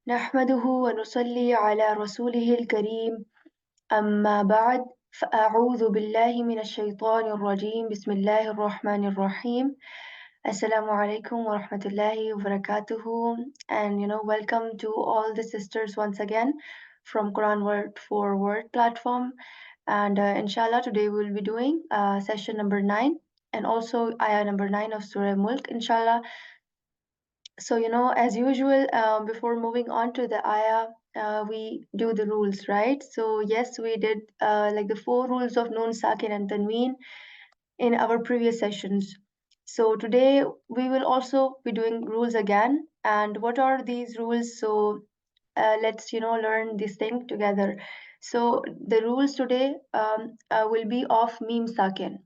نحمده ونصلي على رسوله الكريم أما بعد فأعوذ بالله من الشيطان الرجيم بسم الله الرحمن الرحيم Assalamu alaikum wa rahmatullahi wa barakatuhu, and welcome to all the sisters once again from Quran Word for Word platform. And inshallah today we'll be doing session number 9 and also ayah number 9 of Surah Mulk, inshallah. So, as usual, before moving on to the ayah, we do the rules, right? So, yes, we did like the 4 rules of Noon, Sakin, and Tanween in our previous sessions. So, today we will also be doing rules again. And what are these rules? So, let's, learn this thing together. So, the rules today will be of Meme Sakin.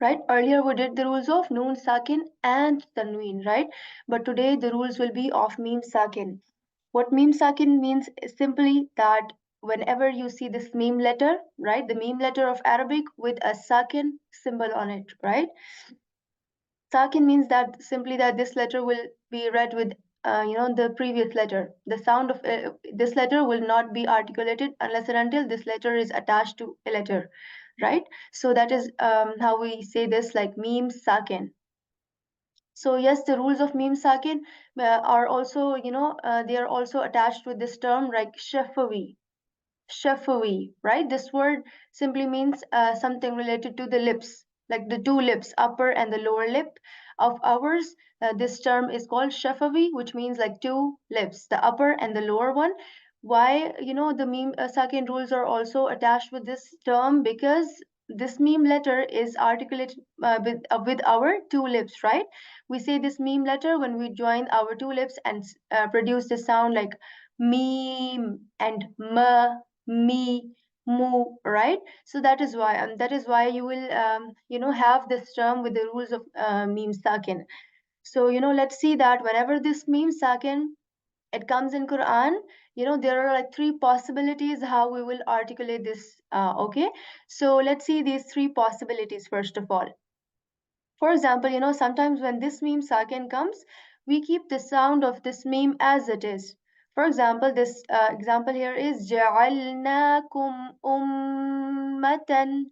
Right, earlier we did the rules of noon sakin and tanween, right? But today the rules will be of meme sakin. What meme sakin means is simply that whenever you see this meme letter, right, the meme letter of Arabic with a sakin symbol on it, right? Sakin means that simply that this letter will be read with the previous letter. The sound of this letter will not be articulated unless and until this letter is attached to a letter, right? So that is how we say this, like meme sakin. So yes, the rules of meme sakin are also, they are also attached with this term like shafawi. Shafawi, right? This word simply means something related to the lips, like the two lips, upper and the lower lip of ours. This term is called shafawi, which means like two lips, the upper and the lower one. Why, the meme sakin rules are also attached with this term? Because this meme letter is articulated with our two lips, right? We say this meme letter when we join our two lips and produce the sound like meme and ma, me, mu, right? So that is why you will have this term with the rules of meme sakin. So let's see that whenever this meme sakin it comes in Quran, there are like three possibilities how we will articulate this. Okay, so let's see these three possibilities first of all. For example, sometimes when this meme sakin comes, we keep the sound of this meme as it is. For example, this example here is جعلناكم أمة.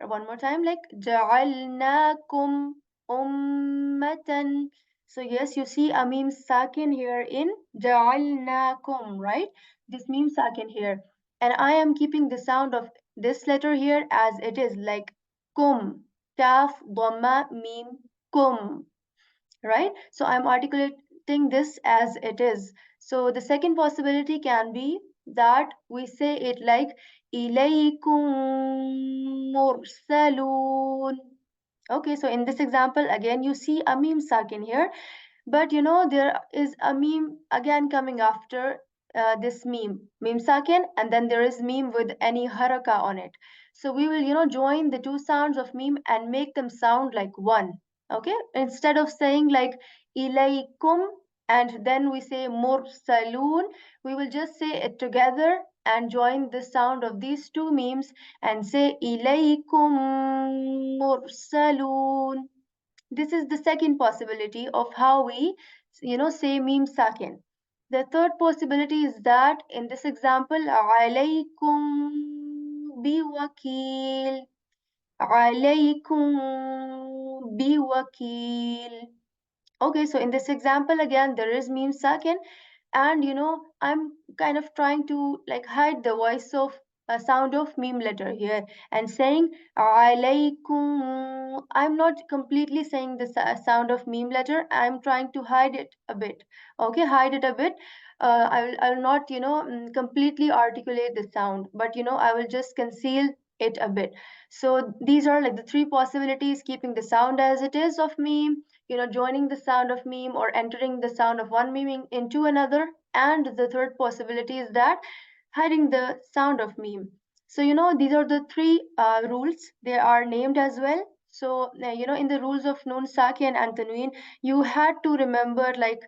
One more time, like جعلناكم أمة. So yes, you see a meme sakin here in جعلناكم, right? This meme sakin here. And I am keeping the sound of this letter here as it is, like kum, kaf, dhamma, meme, kum, right? So I'm articulating this as it is. So the second possibility can be that we say it like ilaykum mursalun. Okay, so in this example, again, you see a meme sakin here, but there is a meme again coming after this meme sakin, and then there is meme with any haraka on it. So we will, join the two sounds of meme and make them sound like one. Okay, instead of saying like ilaykum and then we say mursalun, we will just say it together and join the sound of these two memes and say ilaykum mursalun. This is the second possibility of how we say meme sakin. The third possibility is that in this example alaykum biwakil, alaykum biwakil. Okay, so in this example again there is meme sakin, and I'm kind of trying to like hide the voice of a sound of meme letter here and saying alaykum. I'm not completely saying the sound of meme letter, I'm trying to hide it a bit. Okay, hide it a bit. I will not completely articulate the sound, but I will just conceal it a bit. So these are like the three possibilities: keeping the sound as it is of meme, joining the sound of meme or entering the sound of one meme into another. And the third possibility is that hiding the sound of meme. So, these are the three rules. They are named as well. So, in the rules of Noon, Sakin, and Tanween, you had to remember like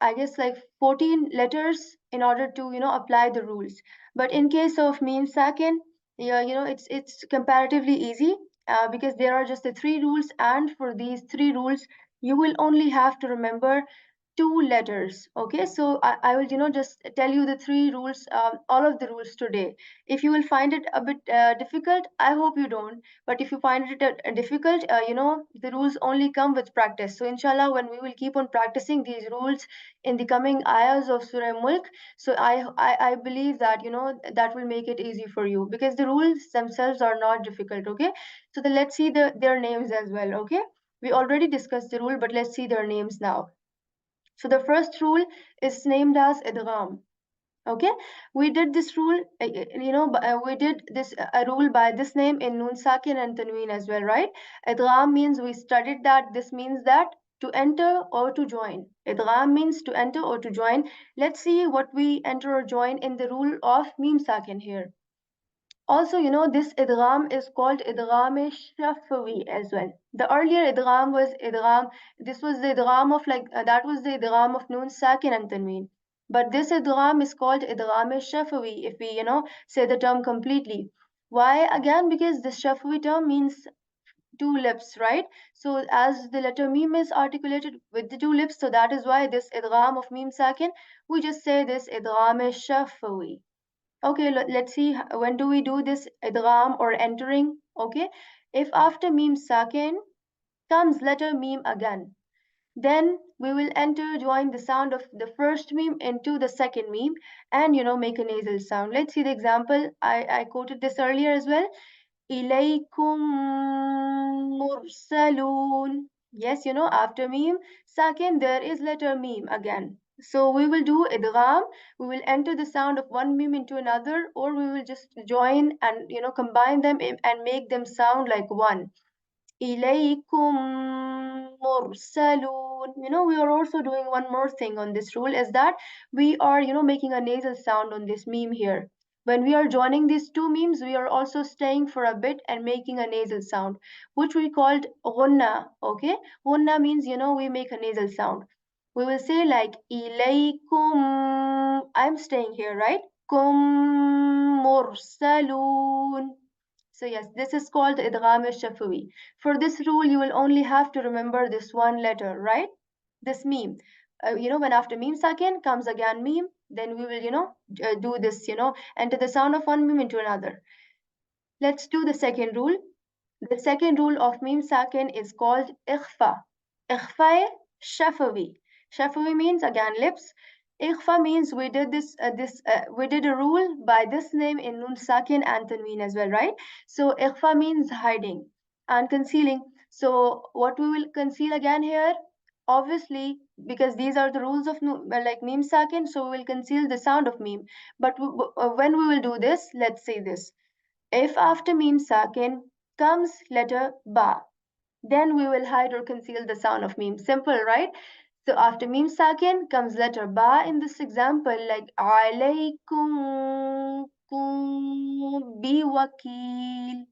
I guess like 14 letters in order to apply the rules. But in case of meme sakin, yeah, it's comparatively easy because there are just the three rules, and for these three rules, you will only have to remember two letters. Okay, so I will just tell you the three rules, all of the rules today. If you will find it a bit difficult, I hope you don't, but if you find it difficult, the rules only come with practice. So inshallah, when we will keep on practicing these rules in the coming ayahs of Surah Mulk, so I believe that that will make it easy for you, because the rules themselves are not difficult. Okay, so let's see their names as well. Okay, we already discussed the rule, but let's see their names now. So the first rule is named as idgham. Okay, we did this rule, we did this a rule by this name in Noon Sakin and Tanween as well, right? Idgham means, we studied that this means that to enter or to join. Idgham means to enter or to join. Let's see what we enter or join in the rule of Mim Sakin here. Also, this idgham is called idgham shafawi as well. The earlier idgham was idgham, this was the idgham of that was the idgham of noon sakin and tanween. But this idgham is called idgham shafawi if we, say the term completely. Why? Again, because this shafawi term means two lips, right? So as the letter meme is articulated with the two lips, so that is why this idgham of meme sakin, we just say this idgham shafawi. Okay, let's see when do we do this idgham or entering. Okay, if after meme sakin comes letter meme again, then we will enter join the sound of the first meme into the second meme and make a nasal sound. Let's see the example. I quoted this earlier as well. إليكم مرسلون. Yes, after meme second there is letter meme again. So we will do idgham. We will enter the sound of one meme into another, or we will just join and combine them and make them sound like one. إليكم مرسلون. We are also doing one more thing on this rule, is that we are, making a nasal sound on this meme here. When we are joining these two memes, we are also staying for a bit and making a nasal sound, which we called ghunna. Okay, ghunna means, we make a nasal sound. We will say like ilaykum. I'm staying here, right? Kum mursalun. So yes, this is called idgham shafawi. For this rule, you will only have to remember this one letter, right? This meme. When after meme sakin comes again meme, then we will, do this, enter the sound of one meme into another. Let's do the second rule. The second rule of meme sakin is called ikhfa. Ikhfa shafawi. Shafawi means again lips. Ikhfa means we did we did a rule by this name in nun sakin and tanween as well, right? So ikhfa means hiding and concealing. So what we will conceal again here? Obviously, because these are the rules of like meme sakin, so we will conceal the sound of meme. But when we will do this, let's say this. If after meme sakin comes letter ba, then we will hide or conceal the sound of meme. Simple, right? So after meme sakin comes letter ba in this example, like alaykum bi wakil.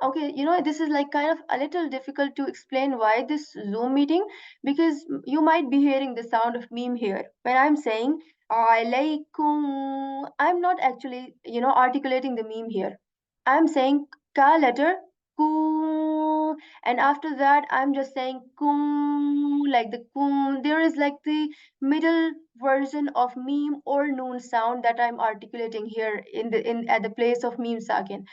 Okay, this is like kind of a little difficult to explain why this Zoom meeting, because you might be hearing the sound of meme here. When I'm saying alaikum, I'm not actually, articulating the meme here. I'm saying ka letter, ku, and after that I'm just saying kum, like the kum. There is like the middle version of meme or noon sound that I'm articulating here in at the place of meme sakin.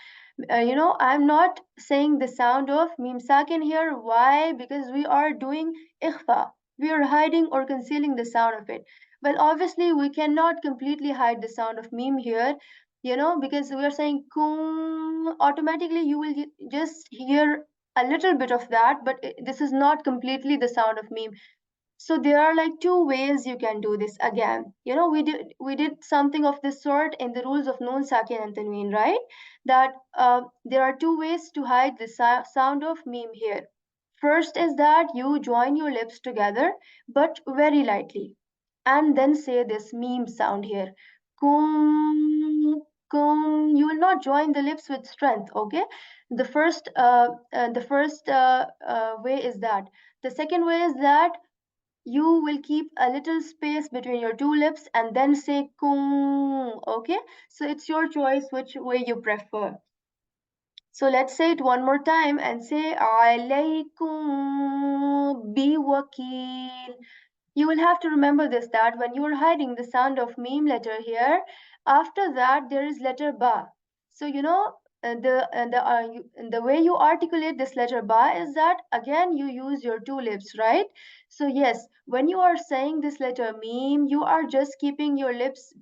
I'm not saying the sound of meme sakin here. Why? Because we are doing ikhfa. We are hiding or concealing the sound of it. Well, obviously, we cannot completely hide the sound of meme here, because we are saying kum. Automatically, you will just hear a little bit of that, but this is not completely the sound of meme. So there are like two ways you can do this again. We did something of this sort in the rules of Noon Sakin and Tanween, right? That there are two ways to hide the sound of meme here. First is that you join your lips together, but very lightly, and then say this meme sound here. Kum, kum. You will not join the lips with strength, okay? The first way is that. The second way is that you will keep a little space between your two lips and then say kung. Okay, so it's your choice which way you prefer. So let's say it one more time and say alaykum bi wakil. You will have to remember this, that when you are hiding the sound of meme letter here, after that there is letter ba. So the way you articulate this letter ba is that again you use your two lips, right? So yes, when you are saying this letter meme, you are just keeping your lips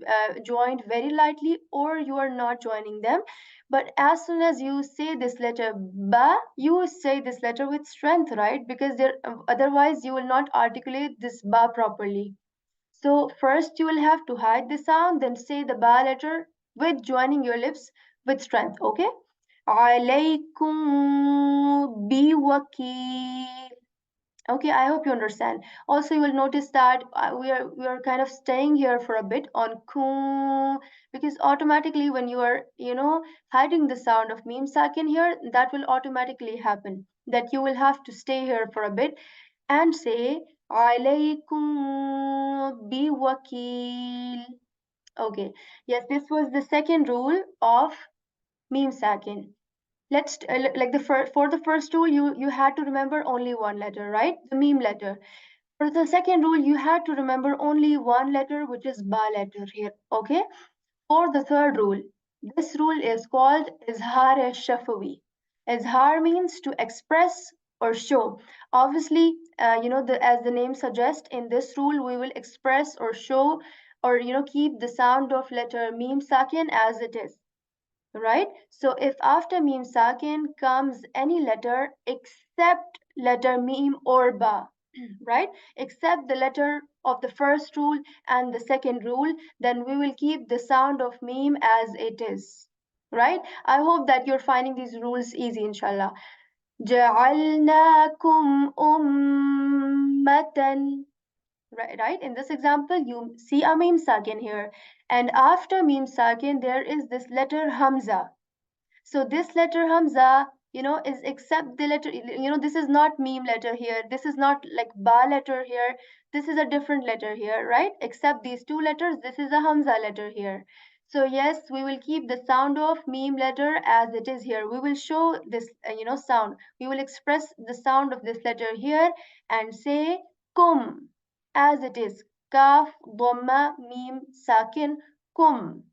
joined very lightly, or you are not joining them. But as soon as you say this letter ba, you say this letter with strength, right? Because otherwise you will not articulate this ba properly. So first you will have to hide the sound, then say the ba letter with joining your lips with strength, okay? عليكم بوكيل. Okay, I hope you understand. Also, you will notice that we are kind of staying here for a bit on ku, because automatically when you are hiding the sound of meme sakin here, that will automatically happen. That you will have to stay here for a bit and say alaykum bi wakil. Okay, yes, this was the second rule of meme sakin. Let's like for the first rule, you had to remember only one letter, right? The meme letter. For the second rule, you had to remember only one letter, which is ba letter here. Okay. For the third rule, this rule is called izhar shafawi. Izhar means to express or show. Obviously, as the name suggests, in this rule we will express or show, or keep the sound of letter meme sakin as it is, right? So if after meme sakin comes any letter except letter meme or ba, right? Except the letter of the first rule and the second rule, then we will keep the sound of meme as it is, right? I hope that you're finding these rules easy, inshallah. جعلناكم أمة. Right, in this example you see a meme sakin here, and after meme sakin there is this letter hamza. So this letter Hamza, is except the letter, this is not meme letter here. This is not like ba letter here. This is a different letter here, right? Except these two letters, this is a Hamza letter here. So yes, we will keep the sound of meme letter as it is here. We will show this, sound. We will express the sound of this letter here and say kum as it is. Kaf, dhamma, meme, sakin, kum.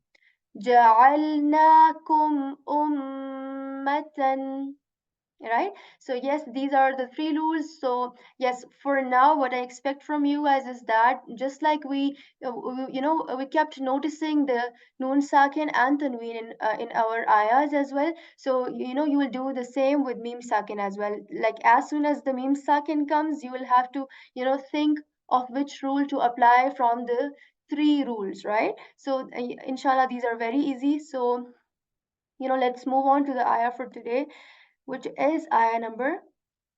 جعلناكم أمة. Right? So yes, these are the three rules. So yes, for now what I expect from you guys is that just like we kept noticing the noon sakin and tanween in our ayahs as well. So you will do the same with meme sakin as well. Like as soon as the meme sakin comes, you will have to think of which rule to apply from the three rules, right? So inshallah these are very easy. So let's move on to the ayah for today, which is ayah number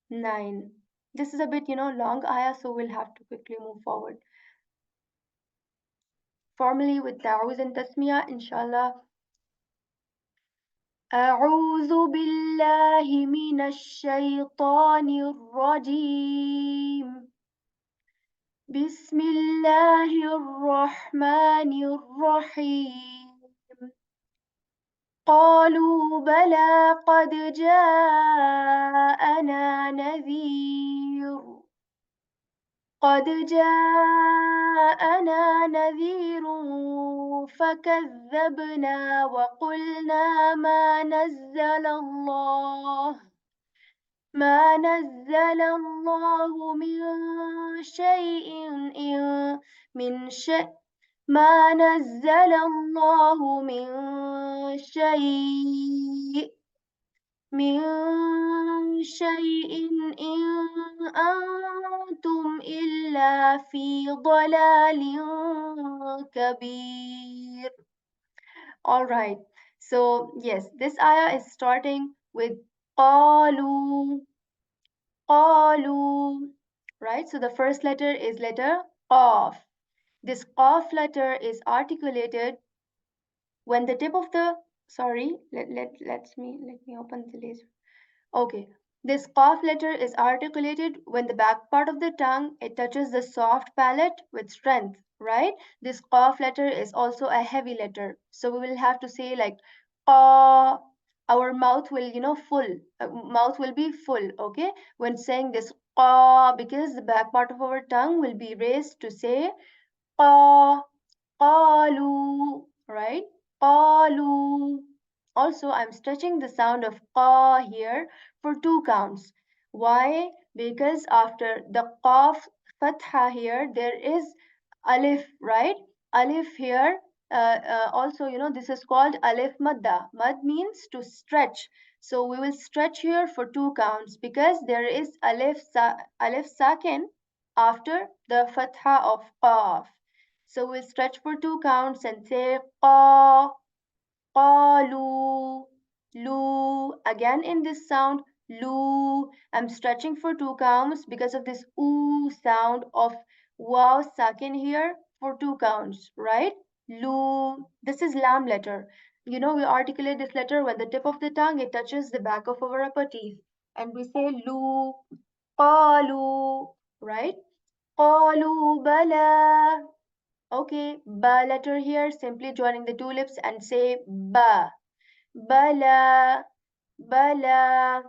9. This is a bit, long ayah, so we'll have to quickly move forward. Formally with ta'awuz and tasmiyah, inshallah. أعوذ بالله من الشيطان الرجيم. بسم الله الرحمن الرحيم. قالوا بلى قد جاءنا نذير. قد جاءنا نذير فكذبنا وقلنا ما نزل الله من شيء ما نزل الله من شيء إن أنتم إلا في ضلال كبير. All right. So yes, this ayah is starting with قالوا. قالوا. Right? So the first letter is letter qaf. This qaf letter is articulated when the tip of the let me open the laser. Okay, this qaf letter is articulated when the back part of the tongue it touches the soft palate with strength, right? This qaf letter is also a heavy letter, so we will have to say like qa, our mouth will, full. Mouth will be full, okay, when saying this because the back part of our tongue will be raised to say qa. Qalu, right? Qalu. Also, I'm stretching the sound of qa here for two counts. Why? Because after the qaf fatha here, there is alif, right? Alif here. Also, this is called alif madda. Mad means to stretch. So we will stretch here for two counts because there is alif sakin after the fatha of qaf. So we'll stretch for two counts and say qa, qalu, lu. Again in this sound, lu. I'm stretching for two counts because of this oo sound of wow sakin here for two counts, right? Lu. This is lam letter. We articulate this letter when the tip of the tongue it touches the back of our upper teeth, and we say lu, qalu, right? Qalu bala. Okay, ba letter here, simply joining the two lips and say ba. Bala, bala.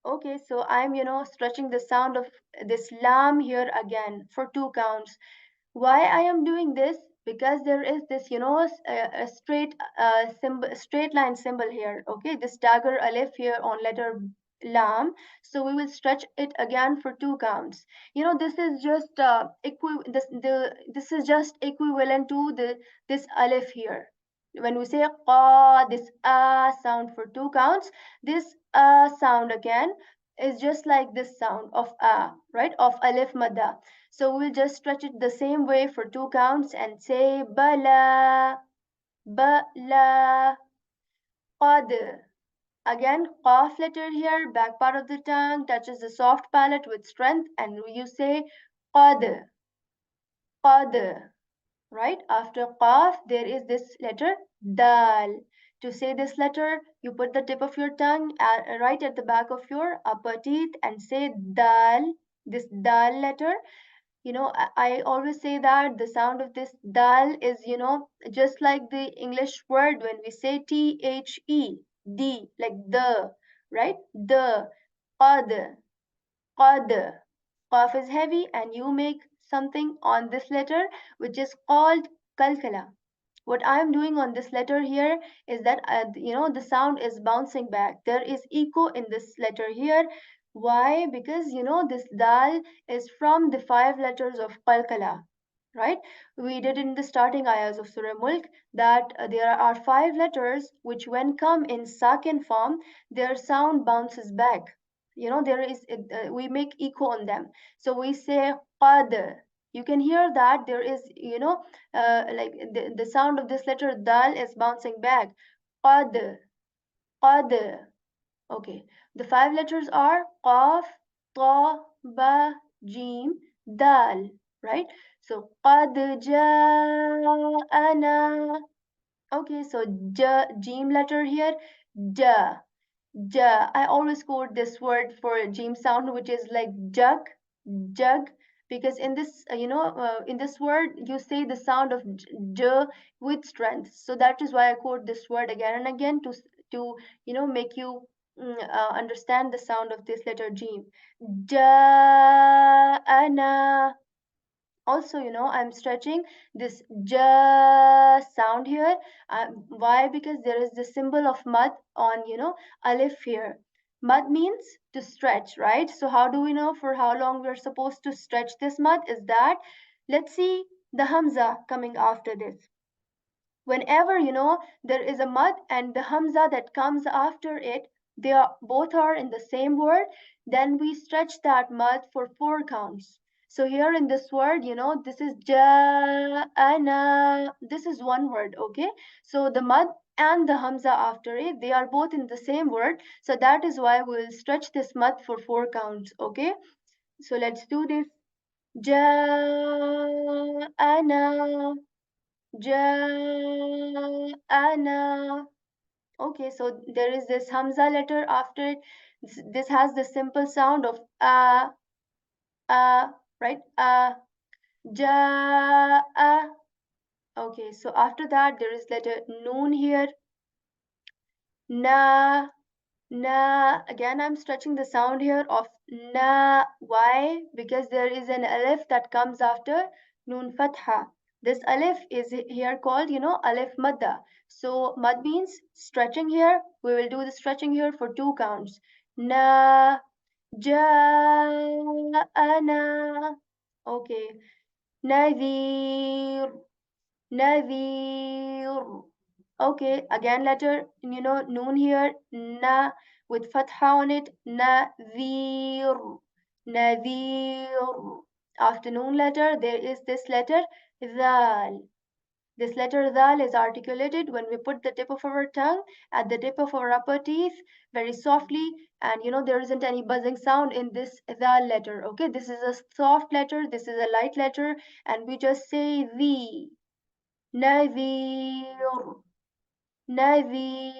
Okay, so I'm, stretching the sound of this lam here again for two counts. Why I am doing this? Because there is this, a straight line symbol here. Okay, this dagger alif here on letter lam. So we will stretch it again for two counts. This is just this is just equivalent to this alif here. When we say qa, this sound for two counts, this sound again is just like this sound of right, of alif madda. So we'll just stretch it the same way for two counts and say bala, bala, qad. Again, qaf letter here, back part of the tongue touches the soft palate with strength, and you say qad, qad. Right after qaf, there is this letter dal. To say this letter, you put the tip of your tongue right at the back of your upper teeth and say dal. This dal letter, I always say that the sound of this dal is, just like the English word when we say the, like the, right? The, qad, qad. Qaf is heavy and you make something on this letter which is called kalkala. What I am doing on this letter here is that the sound is bouncing back. There is echo in this letter here. Why? Because this dal is from the five letters of qalqala, right? We did in the starting ayahs of Surah Mulk that there are five letters which when come in sakin form, their sound bounces back. There is we make echo on them. So we say qad. You can hear that there is, like the sound of this letter dal is bouncing back. Qad, qad. Okay. The five letters are qaf, ta, ba, jim, dal. Right? So qad ja'ana. Okay, so jim letter here, ja. Ja. I always quote this word for jim sound, which is like jug, jug, because in this, in this word, you say the sound of j with strength. So that is why I quote this word again and again to make you understand the sound of this letter jim. Ja, ana. Also, I'm stretching this ja sound here. Why? Because there is the symbol of mud on, alif here. Mud means to stretch, right? So how do we know for how long we're supposed to stretch this mud? Is that, let's see the hamza coming after this. Whenever there is a mud and the hamza that comes after it, they are both are in the same word, then we stretch that mud for four counts. So here in this word, this is ja'ana. This is one word, okay? So the mud and the hamza after it, they are both in the same word. So that is why we'll stretch this mud for four counts, okay? So let's do this. Ja'ana, ja'ana. Okay, so there is this hamza letter after it. This has the simple sound of right? Ja'a. Okay, so after that there is letter noon here. Na. Na, again, I'm stretching the sound here of na. Why? Because there is an alif that comes after nun fatha. This alif is here called, alif madda. So mad means stretching here. We will do the stretching here for two counts. Na, ja'ana. Okay. Nadir, nadir. Okay, again letter, noon here, na with fatha on it, nadir, nadir. After noon letter, there is this letter, dhal. This letter dhal is articulated when we put the tip of our tongue at the tip of our upper teeth very softly, and there isn't any buzzing sound in this dhal letter. Okay, this is a soft letter, this is a light letter, and we just say the. Nadir, Nadir.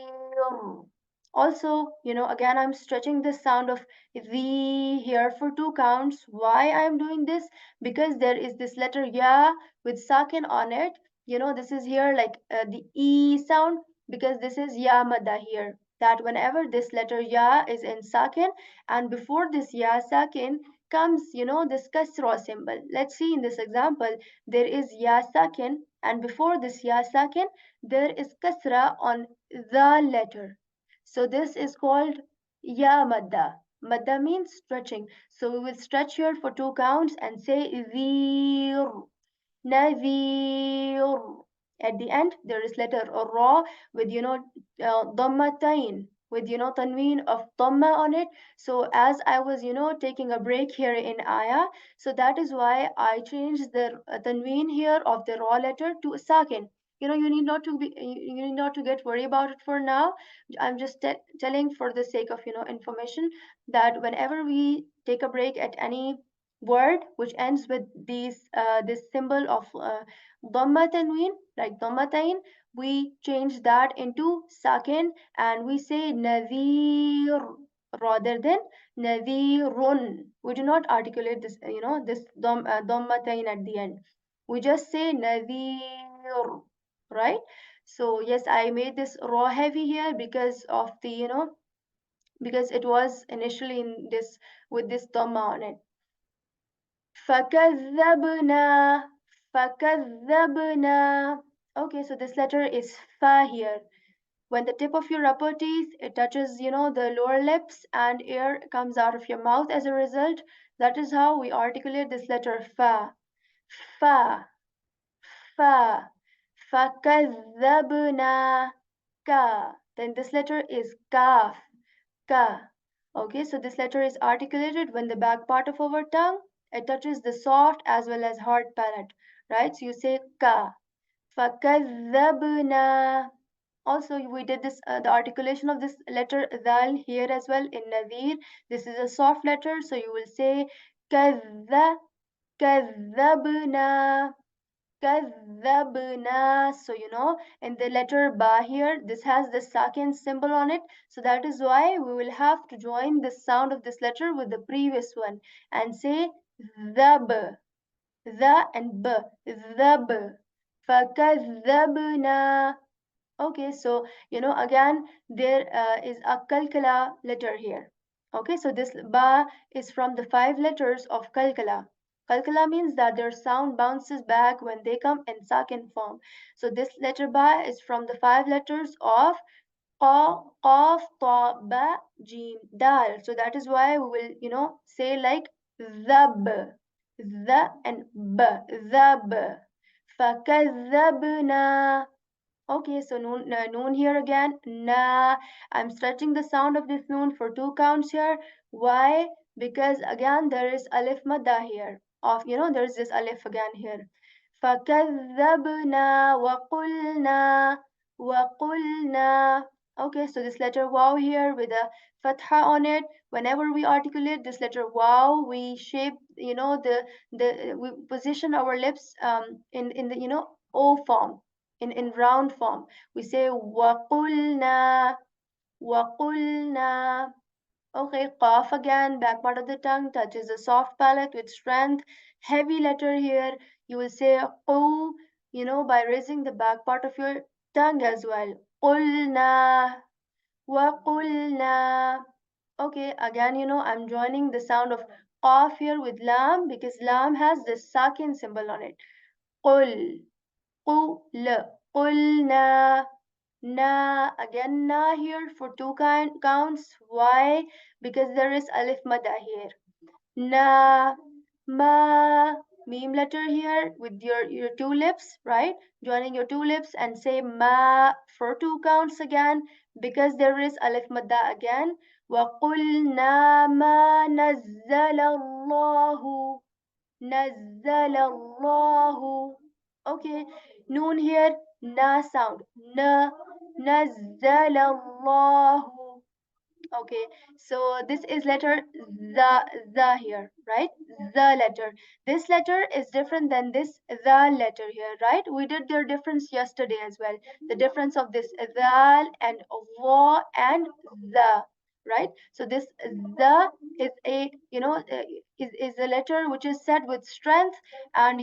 Also, again, I'm stretching the sound of the here for two counts. Why I'm doing this? Because there is this letter ya with sakin on it. This is here like the e sound because this is ya madda here. That whenever this letter ya is in sakin and before this ya sakin comes, this kasra symbol. Let's see in this example, there is ya sakin and before this ya sakin there is kasra on the letter. So this is called ya madda. Madda means stretching. So we will stretch here for two counts and say zir, nadir. At the end, there is letter ra with dhammatain with tanween of dhamma on it. So as I was taking a break here in ayah, so that is why I changed the tanween here of the raw letter to sakin. You need not to be you need not to get worried about it for now. I'm just telling for the sake of information that whenever we take a break at any word which ends with this symbol of dhamma tanween, like dhammatain, we change that into sakin and we say nadir rather than nadirun. We do not articulate this, this dhammatain at the end. We just say nadir, right? So yes, I made this raw heavy here because of the, because it was initially in this with this dhamma on it. فكذبنا فكذبنا. Okay, so this letter is fa here. When the tip of your upper teeth it touches, the lower lips and air comes out of your mouth as a result. That is how we articulate this letter fa. Fa, fa. فكذبنا ka. Then this letter is kaf. Ka. Okay, so this letter is articulated when the back part of our tongue it touches the soft as well as hard palate, right? So you say ka. فَكَذَّبْنَا. Also, we did this the articulation of this letter dal here as well in nadir. This is a soft letter, so you will say كَذَّ كَذَّبْنَا. كذبنا. So in the letter ba here, this has the sakin symbol on it. So that is why we will have to join the sound of this letter with the previous one and say the b, the and b, the b. فكذبنا. Okay, so again there is a kalkala letter here. Okay, so this ba is from the 5 letters of kalkala. Kalkala means that their sound bounces back when they come in sakin form. So this letter ba is from the 5 letters of qa, qaf, ta, ba, jim, dal. So that is why we will say like the b, the and b, the b. فكذبنا. Okay, so noon here again. Na. I'm stretching the sound of this noon for two counts here. Why? Because again there is alif madda here. There's this alif again here. فكذبنا وقلنا وقلنا. Okay, so this letter wow here with a fatha on it. Whenever we articulate this letter wow, we shape, we position our lips in the O form in round form. We say وَقُلْنَا وَقُلْنَا. Okay, cough again. Back part of the tongue touches the soft palate with strength. Heavy letter here. You will say قُ, by raising the back part of your tongue as well. قُلْنَا وَقُلْنَا. Okay, again, I'm joining the sound of qaf here with lam because lam has this sakin symbol on it. قُل, قُل, قُلْنَا. Na, again na here for two counts. Why? Because there is alif madda here. Na, ma, meme letter here with your two lips, right? Joining your two lips and say ma for two counts again because there is alif madda again. وَقُلْنَا مَا نَزَّلَ اللَّهُ نَزَّلَ اللَّهُ. Okay, noon here, na sound. Na, نَزَّلَ اللَّهُ. Okay, so this is letter the here, right? The letter. This letter is different than this the letter here, right? We did their difference yesterday as well. The difference of this the and wa and the, right? So this the is a is a letter which is said with strength, and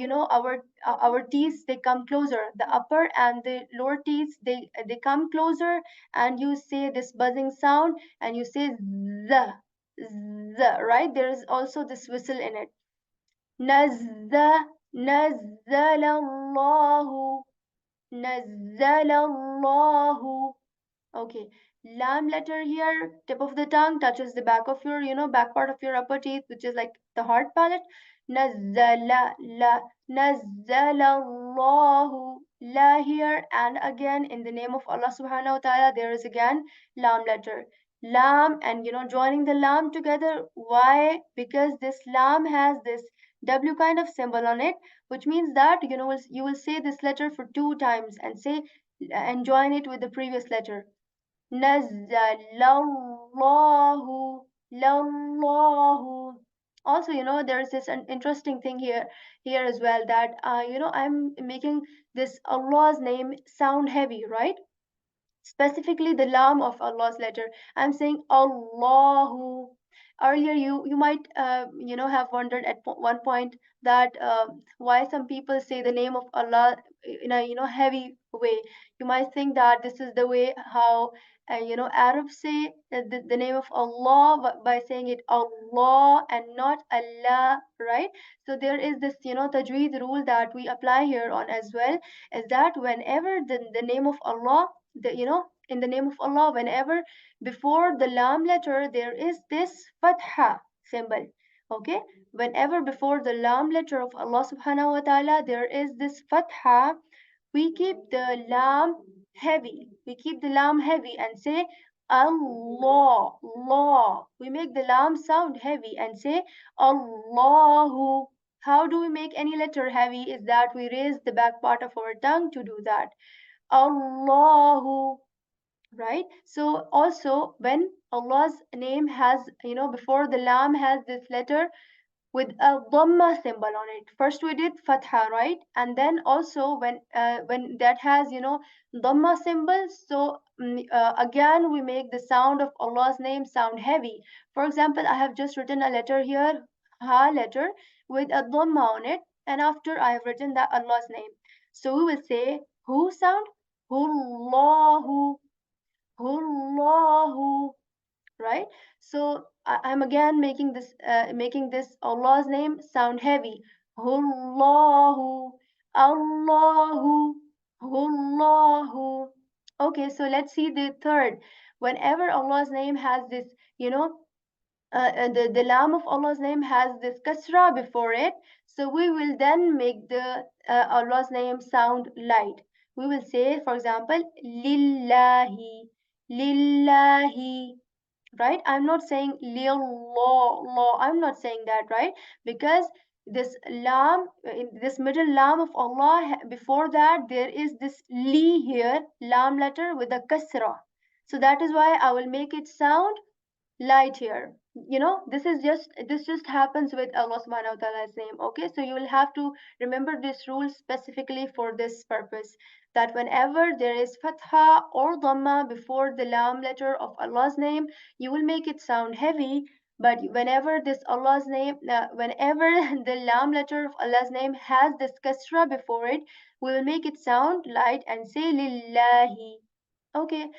our teeth they come closer. The upper and the lower teeth they come closer, and you say this buzzing sound and you say the, right? There is also this whistle in it. Nazza, nazzalallahu, nazzalallahu. Okay, lam letter here, tip of the tongue touches the back of your, back part of your upper teeth, which is like the hard palate. Nazzala, la, nazzala Allahu, la here, and again in the name of Allah subhanahu wa ta'ala, there is again lam letter. Lam, and joining the lam together. Why? Because this lam has this W kind of symbol on it, which means that you will say this letter for two times and say and join it with the previous letter. Nazzalallahu, lallahu. Also, there's this an interesting thing here as well, that I'm making this Allah's name sound heavy, right? Specifically the lam of Allah's letter. I'm saying Allahu. Earlier, you might have wondered at one point that why some people say the name of Allah in a heavy way. You might think that this is the way how Arabs say the name of Allah by saying it Allah and not Allah, right? So there is this tajweed rule that we apply here on as well, is that whenever the name of Allah, in the name of Allah, whenever before the lam letter there is this fatha symbol. Okay, whenever before the lam letter of Allah subhanahu wa ta'ala there is this fatha, we keep the lam heavy. We keep the lam heavy and say Allah, Allah. We make the lam sound heavy and say Allahu. How do we make any letter heavy? Is that we raise the back part of our tongue to do that. Allahu, right? So also when Allah's name has, before the lam has this letter with a dhamma symbol on it. First we did fatha, right? And then also when that has, dhamma symbol, so again we make the sound of Allah's name sound heavy. For example, I have just written a letter here, ha letter, with a dhamma on it, and after I have written that Allah's name. So we will say who sound, Hullahu, Hullahu, right? So I'm again making this Allah's name sound heavy. Allahu, Allahu, Allahu. Okay, so let's see the third. Whenever Allah's name has this, the lam of Allah's name has this kasra before it, so we will then make the Allah's name sound light. We will say, for example, lillahi, lillahi, right? I'm not saying law, I'm not saying that, right? Because this lam, in this middle lam of Allah, before that there is this li here, lam letter with a kasra. So that is why I will make it sound light here. This just happens with Allah subhanahu wa ta'ala's name. Okay, so you will have to remember this rule specifically for this purpose, that whenever there is fatha or dhamma before the lam letter of Allah's name, you will make it sound heavy. But whenever this Allah's name, whenever the lam letter of Allah's name has this kasra before it, we will make it sound light and say lillahi. Okay,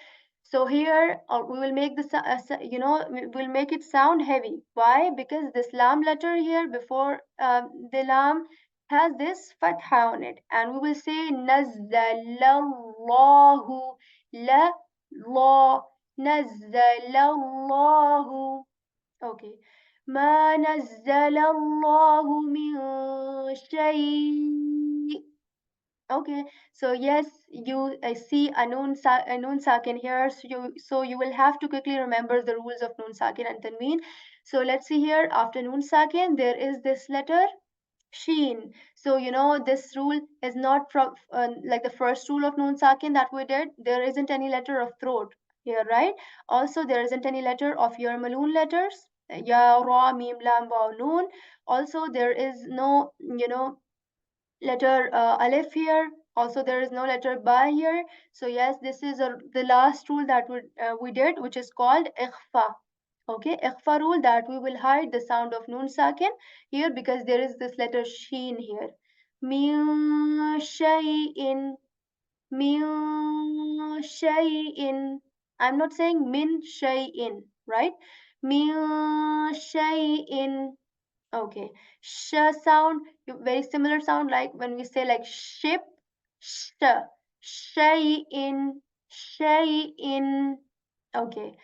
So here we will make this, we'll make it sound heavy. Why? Because this lam letter here before the lam has this fatha on it, and we will say nazzalallahu la la nazzalallahu. Okay. ما نزل الله من شيء. Okay, so yes, you I see a noon sakin here, so you will have to quickly remember the rules of noon sakin and tanween. So let's see here. After noon sakin, there is this letter sheen. So this rule is not from like the first rule of noon sakin that we did. There isn't any letter of throat here, right? Also, there isn't any letter of your maloon letters. Ya, ra, mim, lam, ba, noon. Also, there is no letter alif here. Also, there is no letter ba here. So yes, this is the last rule that we did, which is called ikhfa. Okay, ikhfa rule, that we will hide the sound of noon sakin here because there is this letter sheen here. Min shay'in, min shay'in. I'm not saying min shay'in, right? Min shay'in. Okay, sh sound, very similar sound like when we say like ship, sh, shay'in, shay'in. Okay,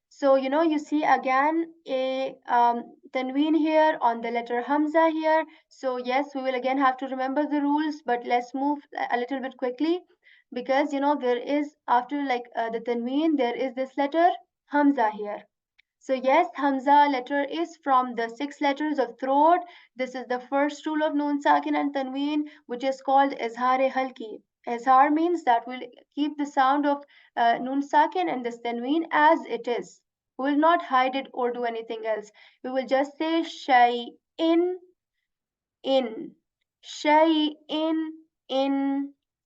so you see again a tanween here on the letter hamza here. So yes, we will again have to remember the rules, but let's move a little bit quickly because there is after like the tanween there is this letter hamza here. So yes, Hamza letter is from the 6 letters of throat. This is the first rule of Noon Sakin and Tanween, which is called Izhar-e Halki. Izhar means that we'll keep the sound of Noon Sakin and this Tanween as it is. We will not hide it or do anything else. We will just say shay in, shay in.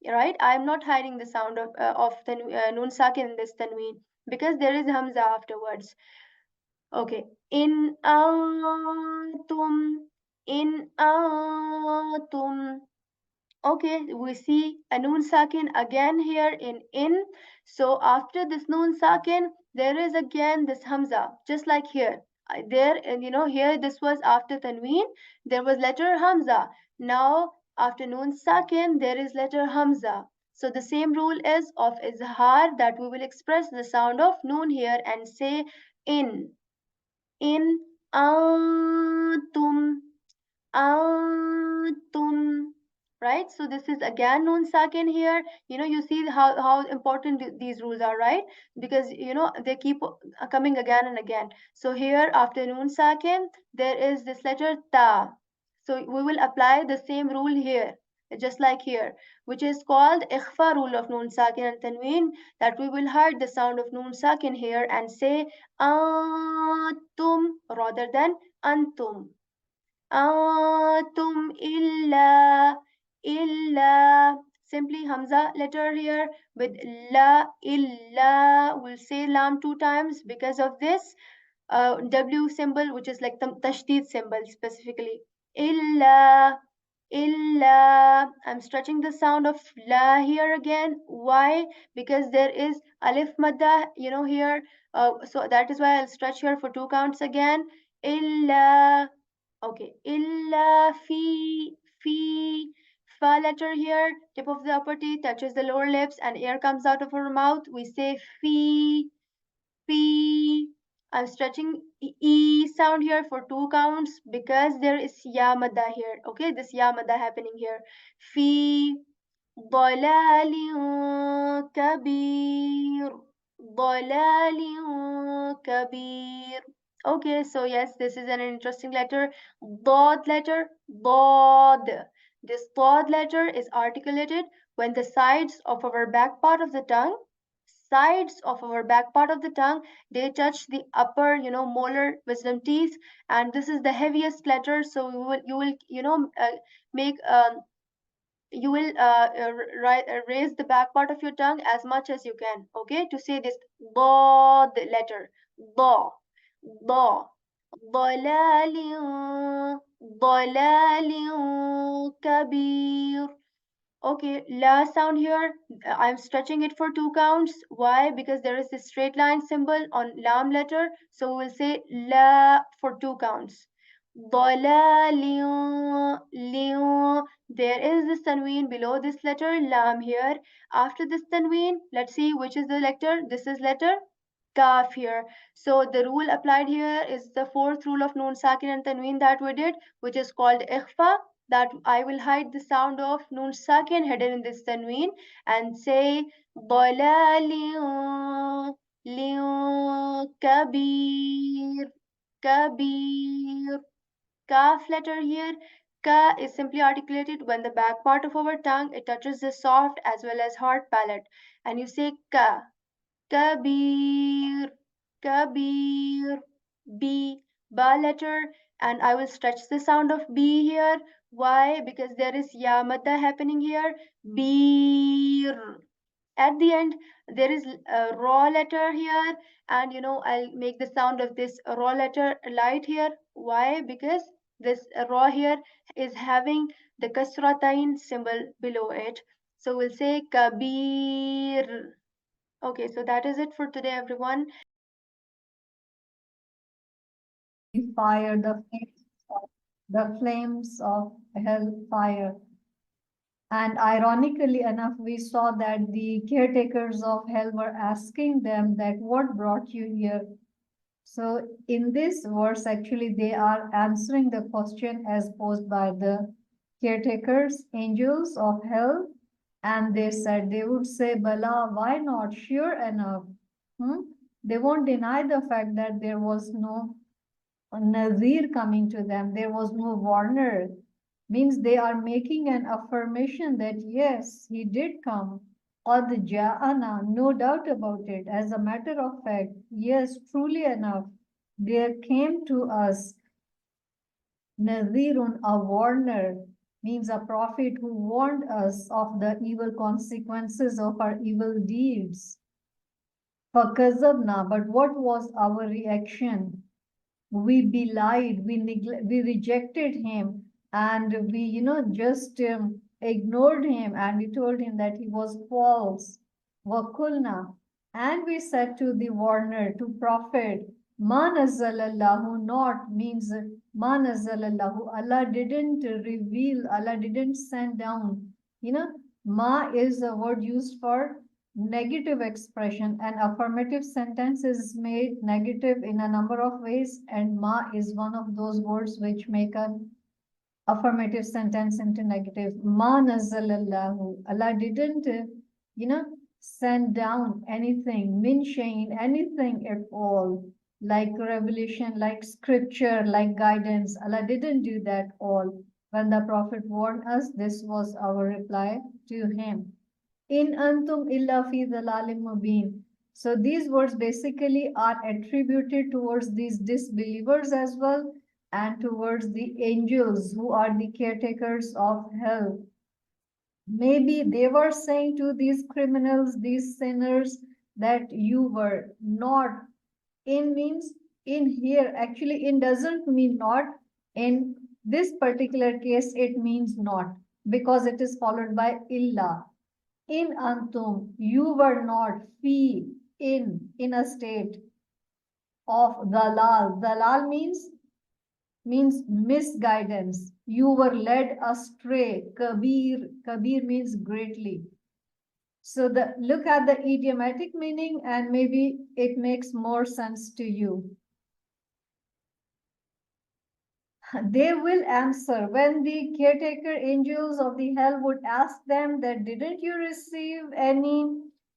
Right? I am not hiding the sound of Noon Sakin in this Tanween because there is Hamza afterwards. Okay. Antum, in antum. Okay, we see a noon sakin again here in. So after this noon sakin, there is again this hamza, just like here. There, and here this was after tanween, there was letter hamza. Now after noon sakin, there is letter hamza. So the same rule is of izhar, that we will express the sound of noon here and say in antum, antum, right? So this is again noon sakin here. You see how important these rules are, right? Because they keep coming again and again. So here after noon sakin there is this letter ta. So we will apply the same rule here, just like here, which is called ikhfa rule of noon sakin and tanween, that we will hide the sound of noon sakin here and say antum rather than antum. Antum illa. Simply Hamza letter here with la illa. We'll say lam 2 times because of this W symbol, which is like the tashdid symbol specifically. Illa, illa. I'm stretching the sound of la here again. Why? Because there is alif madda, here. So that is why I'll stretch here for 2 counts again. Illa. Okay. Illa fi. Fa letter here. Tip of the upper teeth touches the lower lips and air comes out of our mouth. We say fi. P. I'm stretching E sound here for 2 counts because there is ya madda here. Okay, this ya madda happening here. Fi ضلال كبير ضلال كبير. Okay, so yes, this is an interesting letter. Dod letter, dod. This dod letter is articulated when the sides of our back part of the tongue, they touch the upper molar wisdom teeth, and this is the heaviest letter. So you will make you will raise the back part of your tongue as much as you can, okay, to say this the letter the the ضلال ضلال كبير. Okay, la sound here, I'm stretching it for 2 counts. Why? Because there is this straight line symbol on lam letter. So we'll say la for 2 counts. ضلال There is this tanween below this letter lam here. After this tanween, let's see which is the letter. This is letter kaf here. So the rule applied here is the fourth rule of noon sakin and tanween that we did, which is called ikhfa, that I will hide the sound of noon sakin hidden in this tanween and say ضلال kabir kabir. Kaf letter here. Ka is simply articulated when the back part of our tongue it touches the soft as well as hard palate, and you say ka. Kabir, Kabir, B, ba letter, and I will stretch the sound of B here. Why? Because there is yamata happening here. Beer. At the end, there is a raw letter here, and I'll make the sound of this raw letter light here. Why? Because this raw here is having the kasratain symbol below it. So we'll say kabir. Okay, so that is it for today, everyone. Fire, the flames of hellfire. And ironically enough, we saw that the caretakers of hell were asking them that what brought you here. So in this verse, actually, they are answering the question as posed by the caretakers, angels of hell. And they said, they would say, Bala, why not? Sure enough. Hmm? They won't deny the fact that there was no Nazir coming to them. There was no warner. Means they are making an affirmation that yes, he did come. Qad ja'ana, no doubt about it. As a matter of fact, yes, truly enough, there came to us Nazirun, a warner, means a prophet who warned us of the evil consequences of our evil deeds. Fakazabna, but what was our reaction? We belied, we rejected him, and we, just ignored him, and we told him that he was false. Wakulna, and we said to the warner, to prophet, Ma nazzalallahu, not means Ma nazzalallahu, Allah didn't reveal, Allah didn't send down. Ma is a word used for negative expression. An affirmative sentence is made negative in a number of ways, and ma is one of those words which make an affirmative sentence into negative. Ma nazzalallahu. Allah didn't, send down anything, min shayin, anything at all, like revelation, like scripture, like guidance. Allah didn't do that all. When the Prophet warned us, this was our reply to him. In antum illa fi dhalalim mubin. So these words basically are attributed towards these disbelievers as well, and towards the angels who are the caretakers of hell. Maybe they were saying to these criminals, these sinners, that you were not. In means in here. Actually, in doesn't mean not. In this particular case, it means not, because it is followed by illa. In antum, you were not fi in a state of dalal. Dalal means misguidance. You were led astray. Kabir means greatly. So look at the idiomatic meaning, and maybe it makes more sense to you. They will answer when the caretaker angels of the hell would ask them that didn't you receive any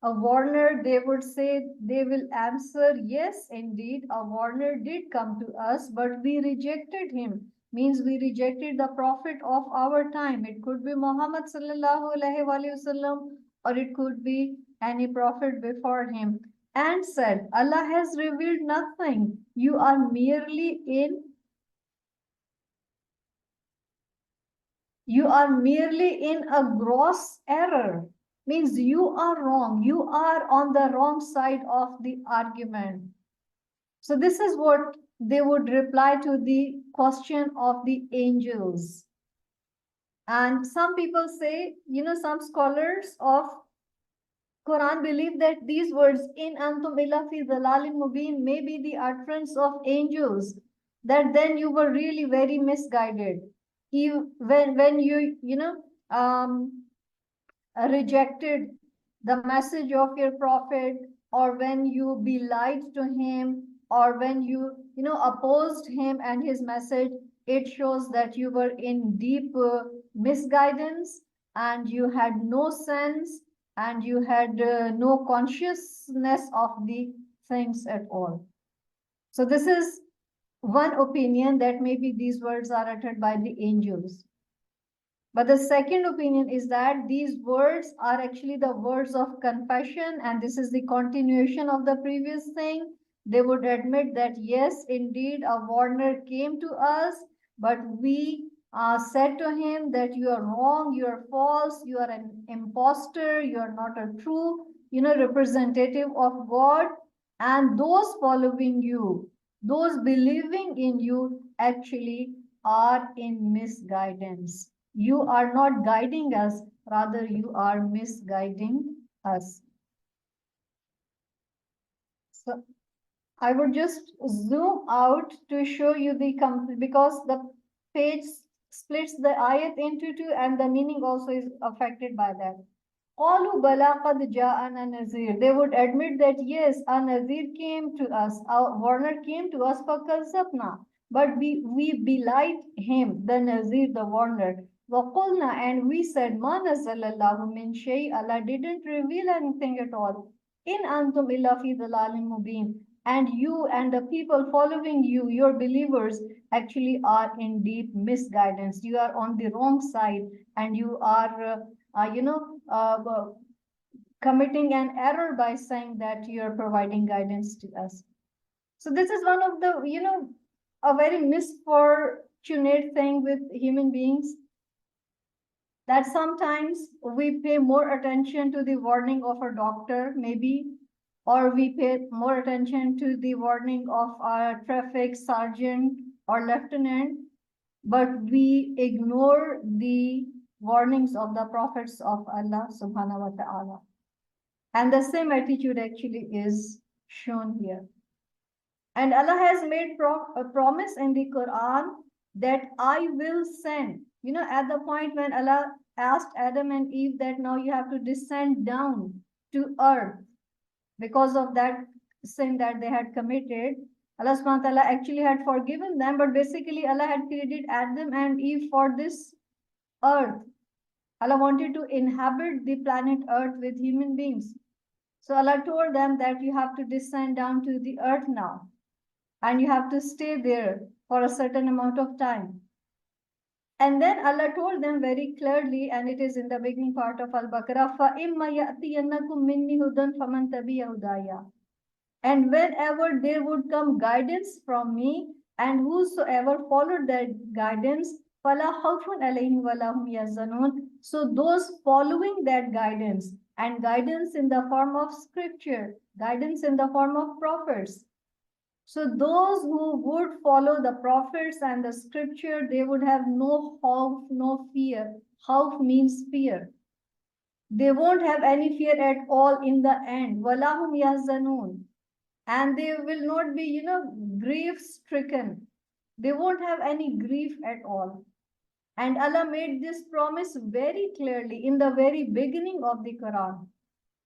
a warner, they would say, they will answer, yes, indeed, a warner did come to us, but we rejected him. Means we rejected the prophet of our time. It could be Muhammad sallallahu alaihi wasallam, or it could be any prophet before him, and said, Allah has revealed nothing. You are merely in a gross error. Means you are wrong. You are on the wrong side of the argument. So this is what they would reply to the question of the angels. And some people say, some scholars of Quran believe that these words, in antum illa fi dhalalin mubin, may be the utterance of angels, that then you were really very misguided. When um, rejected the message of your prophet, or when you belied to him, or when you opposed him and his message, it shows that you were in deep misguidance, and you had no sense, and you had no consciousness of the things at all. So this is one opinion, that maybe these words are uttered by the angels. But the second opinion is that these words are actually the words of confession, and this is the continuation of the previous thing. They would admit that, yes, indeed, a warner came to us, but we said to him that you are wrong, you are false, you are an impostor, you are not a true, representative of God. And those following you, those believing in you, actually are in misguidance. You are not guiding us, rather you are misguiding us. So I would just zoom out to show you the because the page splits the ayat into two, and the meaning also is affected by that. قالوا بلى قد جاءنا نذير. They would admit that yes, a Nazir came to us, a warner came to us for فكذبنا. But we belied him, the Nazir, the warner. وقلنا, and we said, ما نزل الله من شيء. Allah didn't reveal anything at all. In antum illa fi dhalalin mubin. And you and the people following you, your believers, actually are in deep misguidance. You are on the wrong side, and you are committing an error by saying that you are providing guidance to us. So this is one of the, a very misfortunate thing with human beings, that sometimes we pay more attention to the warning of a doctor, maybe, or we pay more attention to the warning of a traffic sergeant or lieutenant, but we ignore the warnings of the prophets of Allah subhanahu wa ta'ala. And the same attitude actually is shown here. And Allah has made a promise in the Quran that I will send. At the point when Allah asked Adam and Eve that now you have to descend down to earth because of that sin that they had committed, Allah subhanahu wa ta'ala actually had forgiven them, but basically Allah had created Adam and Eve for this earth. Allah wanted to inhabit the planet earth with human beings. So Allah told them that you have to descend down to the earth now, and you have to stay there for a certain amount of time. And then Allah told them very clearly, and it is in the beginning part of Al-Baqarah, فَإِمَّا يَأْتِيَنَّكُم مِّنِّي هُدًى فَمَن تَبِعَ هُدَايَ. And whenever there would come guidance from me, and whosoever followed that guidance, فَلَا خَوْفٌ عَلَيْهِمْ وَلَا هُمْ يَحْزَنُونَ. So those following that guidance, and guidance in the form of scripture, guidance in the form of prophets, so those who would follow the prophets and the scripture, they would have no hope, no fear. Hope means fear. They won't have any fear at all in the end. Walahum yahzanun. And they will not be, grief stricken. They won't have any grief at all. And Allah made this promise very clearly in the very beginning of the Quran.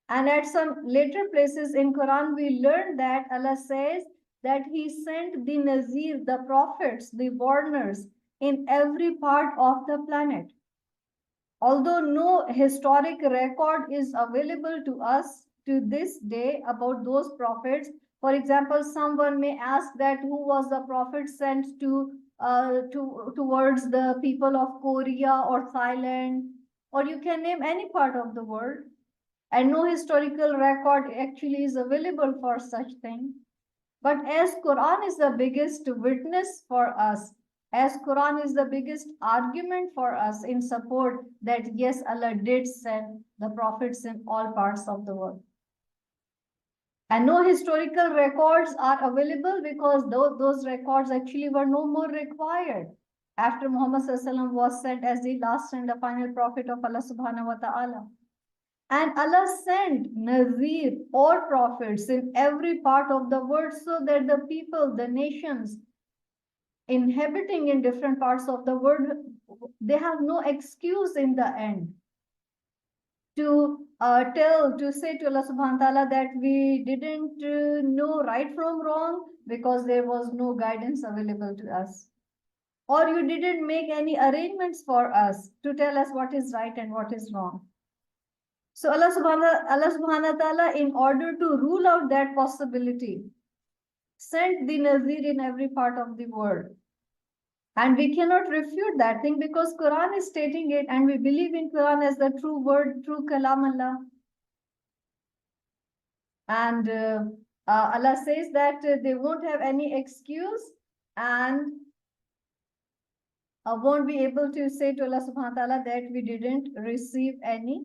And at some later places in Quran, we learn that Allah says that He sent the Nazir, the prophets, the warners in every part of the planet. Although no historic record is available to us to this day about those prophets, for example, someone may ask that who was the prophet sent towards the people of Korea or Thailand, or you can name any part of the world, and no historical record actually is available for such thing. But as Quran is the biggest witness for us, as Quran is the biggest argument for us in support that yes, Allah did send the prophets in all parts of the world. And no historical records are available because those records actually were no more required. after Muhammad ﷺ was sent as the last and the final prophet of Allah subhanahu wa ta'ala. And Allah sent Nazir or prophets in every part of the world so that the people, the nations inhabiting in different parts of the world, they have no excuse in the end to say to Allah subhanahu wa ta'ala that we didn't know right from wrong because there was no guidance available to us. Or you didn't make any arrangements for us to tell us what is right and what is wrong. So Allah subhanahu wa ta'ala, in order to rule out that possibility, sent the Nazir in every part of the world. And we cannot refute that thing because Quran is stating it, and we believe in Quran as the true word, true Kalam Allah. And Allah says that they won't have any excuse and won't be able to say to Allah subhanahu wa ta'ala that we didn't receive any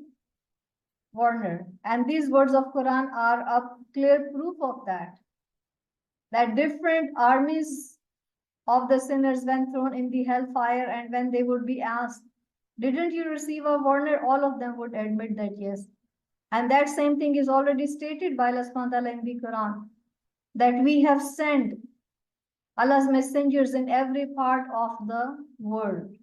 warner. And these words of Quran are a clear proof of that. That different armies of the sinners when thrown in the hellfire, and when they would be asked, didn't you receive a warner? All of them would admit that yes. And that same thing is already stated by Allah subhanahu wa ta'ala in the Quran, that we have sent Allah's messengers in every part of the world.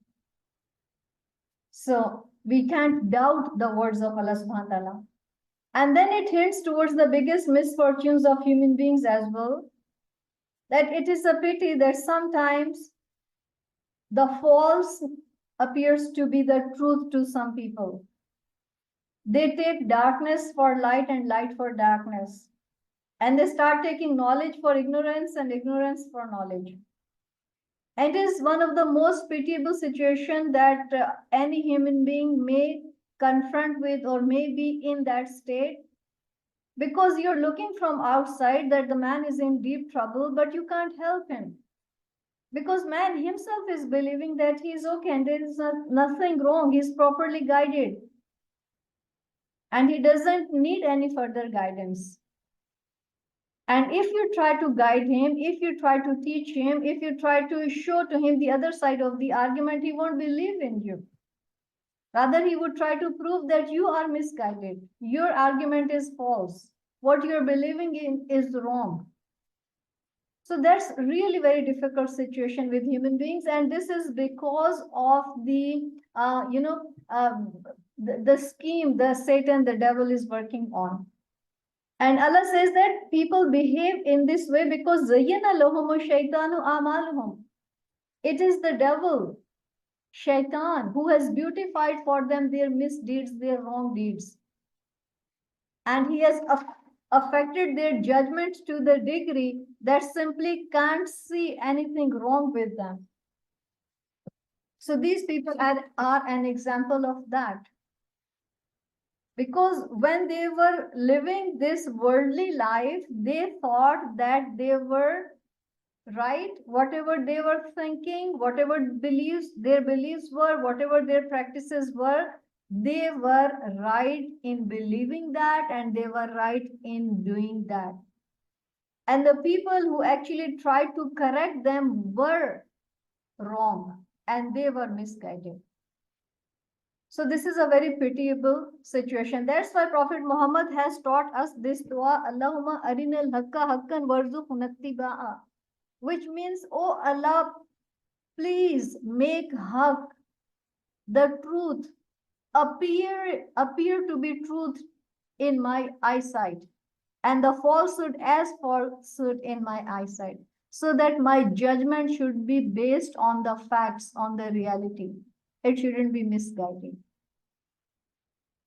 So we can't doubt the words of Allah subhanahu wa ta'ala. And then it hints towards the biggest misfortunes of human beings as well, that it is a pity that sometimes the false appears to be the truth to some people. They take darkness for light and light for darkness. And they start taking knowledge for ignorance and ignorance for knowledge. And it is one of the most pitiable situations that any human being may confront with or may be in that state, because you're looking from outside that the man is in deep trouble, but you can't help him. Because man himself is believing that he is okay and there is nothing wrong, he's properly guided. And he doesn't need any further guidance. And if you try to guide him, if you try to teach him, if you try to show to him the other side of the argument, he won't believe in you. Rather, he would try to prove that you are misguided. Your argument is false. What you're believing in is wrong. So that's really very difficult situation with human beings. And this is because of the, the scheme the Satan, the devil is working on. And Allah says that people behave in this way because zayyana lahumu shaytanu amaluhum. It is the devil, shaitan, who has beautified for them their misdeeds, their wrong deeds. And he has affected their judgment to the degree that simply can't see anything wrong with them. So these people are an example of that. Because when they were living this worldly life, they thought that they were right. Whatever they were thinking, whatever their beliefs were, whatever their practices were, they were right in believing that, and they were right in doing that. And the people who actually tried to correct them were wrong, and they were misguided. So this is a very pitiable situation. That's why Prophet Muhammad has taught us this dua, Allahumma arinal haqqa haqqan warzuqna ittiba'a, which means, oh Allah, please make haqq, the truth, appear to be truth in my eyesight, and the falsehood as falsehood in my eyesight, so that my judgment should be based on the facts, on the reality. It shouldn't be misguiding.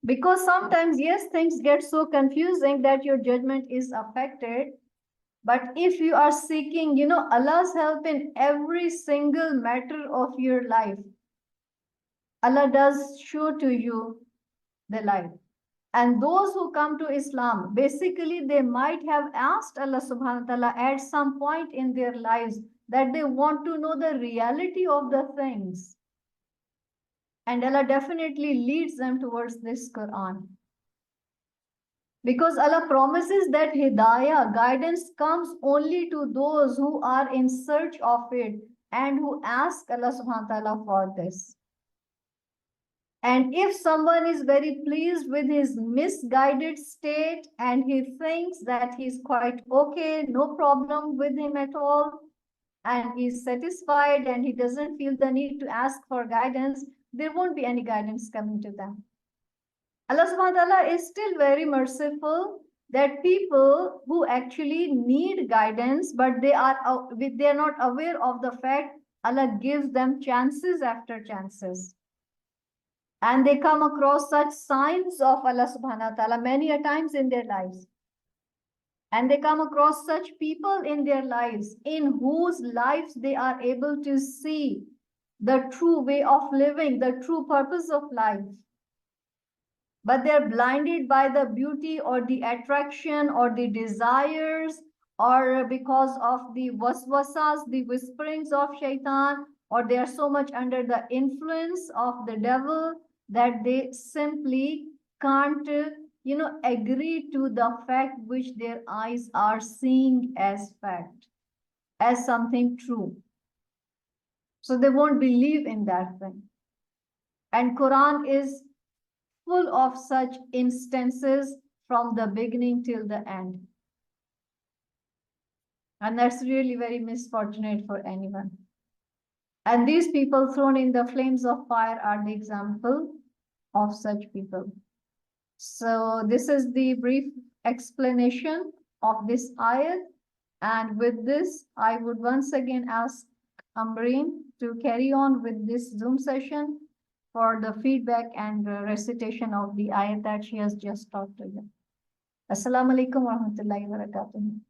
Because sometimes, yes, things get so confusing that your judgment is affected. But if you are seeking, Allah's help in every single matter of your life, Allah does show to you the light. And those who come to Islam, basically, they might have asked Allah subhanahu wa ta'ala at some point in their lives that they want to know the reality of the things. And Allah definitely leads them towards this Quran. Because Allah promises that Hidayah, guidance, comes only to those who are in search of it. and who ask Allah subhanahu wa ta'ala for this. And if someone is very pleased with his misguided state and he thinks that he's quite okay, no problem with him at all, and he's satisfied and he doesn't feel the need to ask for guidance, there won't be any guidance coming to them. Allah subhanahu wa ta'ala is still very merciful that people who actually need guidance, but they are not aware of the fact, Allah gives them chances after chances. And they come across such signs of Allah subhanahu wa ta'ala many a times in their lives. And they come across such people in their lives in whose lives they are able to see the true way of living, the true purpose of life. But they're blinded by the beauty or the attraction or the desires, or because of the waswasas, the whisperings of shaitan, or they are so much under the influence of the devil that they simply can't agree to the fact which their eyes are seeing as fact, as something true. So they won't believe in that thing. And Quran is full of such instances from the beginning till the end. And that's really very misfortunate for anyone. And these people thrown in the flames of fire are the example of such people. So this is the brief explanation of this ayat. And with this, I would once again ask Amreen to carry on with this Zoom session for the feedback and recitation of the ayat that she has just taught to you. Assalamu alaikum wa rahmatullahi wa barakatuh.